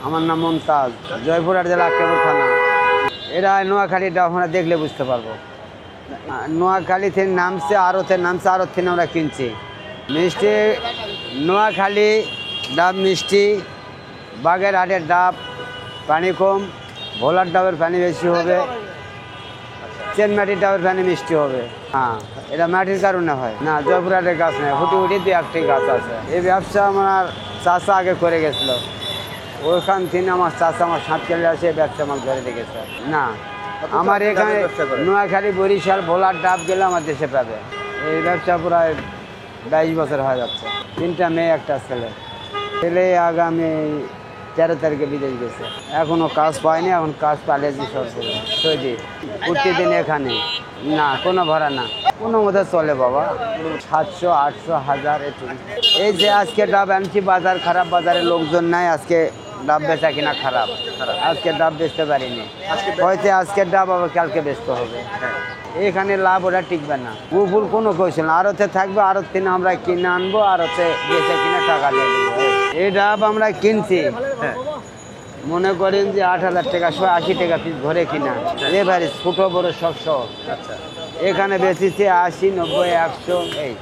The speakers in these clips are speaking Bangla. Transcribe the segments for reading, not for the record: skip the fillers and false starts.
আমার নাম মুমতাজ, জয়পুরহাট জেলা আক্কেলপুর থানা। এরা নোয়াখালী ডাব আমরা দেখলে বুঝতে পারবো। নোয়াখালী থেকে নামছে, আড়তে নামছে, আড়ত থেকে আমরা কিনছি। মিষ্টি নোয়াখালী ডাব মিষ্টি, বাগেরহাটের ডাব পানি কম, ভোলার ডাবের পানি বেশি হবে, চেনমাটির ডাবের পানি মিষ্টি হবে। হ্যাঁ, এটা মাটির কারণে হয় না, জয়পুরহাটের গাছ নেই, হুটি হুটি দু একটি গাছ আছে। এই ব্যবসা আমার চাষা আগে করে গেছিল, ওইখান থেকে আমার চাষা আমার সাতকালে আসে ব্যবসা আমার ধরে রেখেছে। না, আমার এখানে নোয়াখালী বরিশাল ভোলার ডাব গেলে আমার দেশে পাবে। এই ব্যবসা প্রায় 22 বছর হয়ে যাচ্ছে। 3টা মেয়ে, একটা ছেলে। ছেলে আগামী 13 তারিখে বিদেশ গেছে, এখনো কাজ পায়নি। এখন কাজ পালিয়েছি সরকারি সৌদি। প্রতিদিন এখানে না, কোনো ভাড়া না, কোনো মতো চলে বাবা। 700, 800, 1000 এটুকু। এই যে আজকে ডাব আনছি, বাজার খারাপ, বাজারে লোকজন নাই, আজকে ডাব বেচা কিনা খারাপ। আজকে ডাব বেচতে পারিনি, হয়তো আজকের ডাব আবার কালকে বেচতে হবে। এখানে লাভ ওরা টিকবে না, গুফুল কোনো কৌশল না। আড়তে থাকবে, আড়ত কিনে আমরা কিনে আনবো, আড়তে বেচে কিনে টাকা দিয়ে দেবো। এই ডাব আমরা কিনছি, মনে করেন যে 8,000 টাকা, 80 টাকা পিস ঘরে কিনা, এবারে ছোটো বড়ো সব সহ। এখানে বেচেছে 80, 90, 100। এই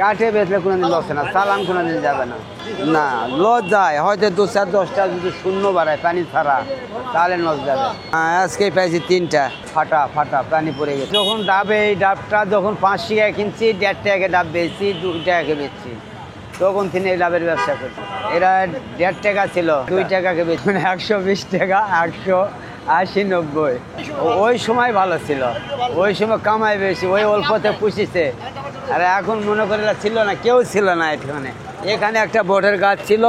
কাঠে বেচলে কোনোদিন লস না, চালান কোনোদিন যাবে না। না, লস যায় হয়তো 2-4-10টা যদি শূন্য বাড়ায় পানি ছাড়া, তাহলে লস যাবে। আজকেই পাইছি 3টা ফাটা ফাটা পানি পড়ে গেছে। যখন ডাবে, এই ডাবটা যখন 5 টাকায় কিনছি, 1.5 টাকা ডাব বেচছি, 2 টাকাকে বেচছি, তখন তিনি এই ডাবের ব্যবসা করছে। এরা 1.5 টাকা ছিল, 2 টাকাকে বেচছে, 120 টাকা, 180, 90। ওই সময় ভালো ছিল, ওই সময় কামাই বেশি, ওই অল্পতে পুষিছে। আর এখন মনে করে ছিল না, কেউ ছিল না এখানে। এখানে একটা বটের গাছ ছিল,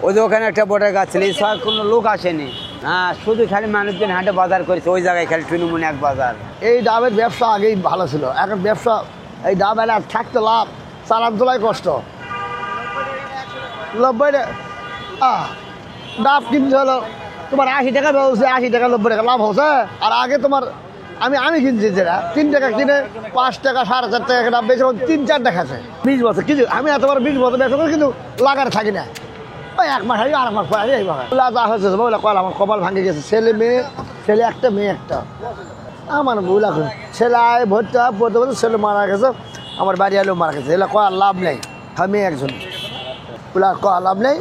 ওদের ওখানে একটা বটের গাছ ছিল, এই সব কোনো লোক আসেনি। হ্যাঁ, শুধু খালি মানুষজন হাটে বাজার করেছে, ওই জায়গায় খালি টুনুমুনি এক বাজার। এই ডাবের ব্যবসা আগেই ভালো ছিল, এখন ব্যবসা এই ডাব এনে থাকতে লাভ, চালান তোলাই কষ্ট। 90 ডাব কিনতে হলো তোমার 80 টাকা বলছে, 80 টাকা 90 টাকা লাভ হচ্ছে। আর আগে তোমার আমি কিনছি যেটা 3 টাকা কিনে 5 টাকা 4.5 টাকা ডাব বেশি 3-4 দেখাচ্ছে। 20 বছর কিন্তু আমি এতবার 20 বছর ব্যবসা করি, কিন্তু লাগার থাকি না। ওই 1 মাস আর 1 মাস পরে যা হয়েছে বলে কল আমার কপাল ভাঙে গেছে। ছেলে মেয়ে, ছেলে একটা মেয়ে একটা। আমার ভুল এখন ছেলে আয় ভর্তি পড়তে পড়তে ছেলে মারা গেছে, আমার বাড়ি আলেও মারা গেছে। এগুলো কয়ার লাভ নেই, আমি একজন ওগুলা কয়া লাভ নেই।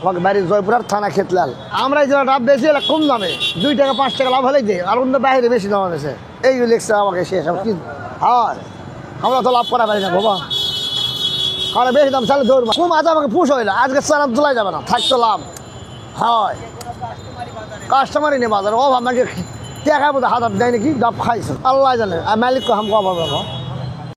আমাকে বাড়ির জয়পুরহাট থানা খেতলাল। আমরা এই যে ডাব বেশি এলা কম দামে 2 টাকা 5 টাকা লাভ হলেই দেয়, আর অন্য বাইরে বেশি দাম আছে। এই লেগছে আমাকে শেষ কি হয়, আমরা তো লাভ করা পারি না বাবা। আমরা বেশি দাম চালে দৌড় কম আছে, আমাকে পুষ হইলো আজকে চালান তোলাই যাবে না, থাকতো লাভ হয়। কাস্টমারই নেই বাজারে, ও আমাকে টাকা মতো হাত দেয় নাকি ডাব খাইছে আল্লাহ জানে, আর মালিক হাম কবা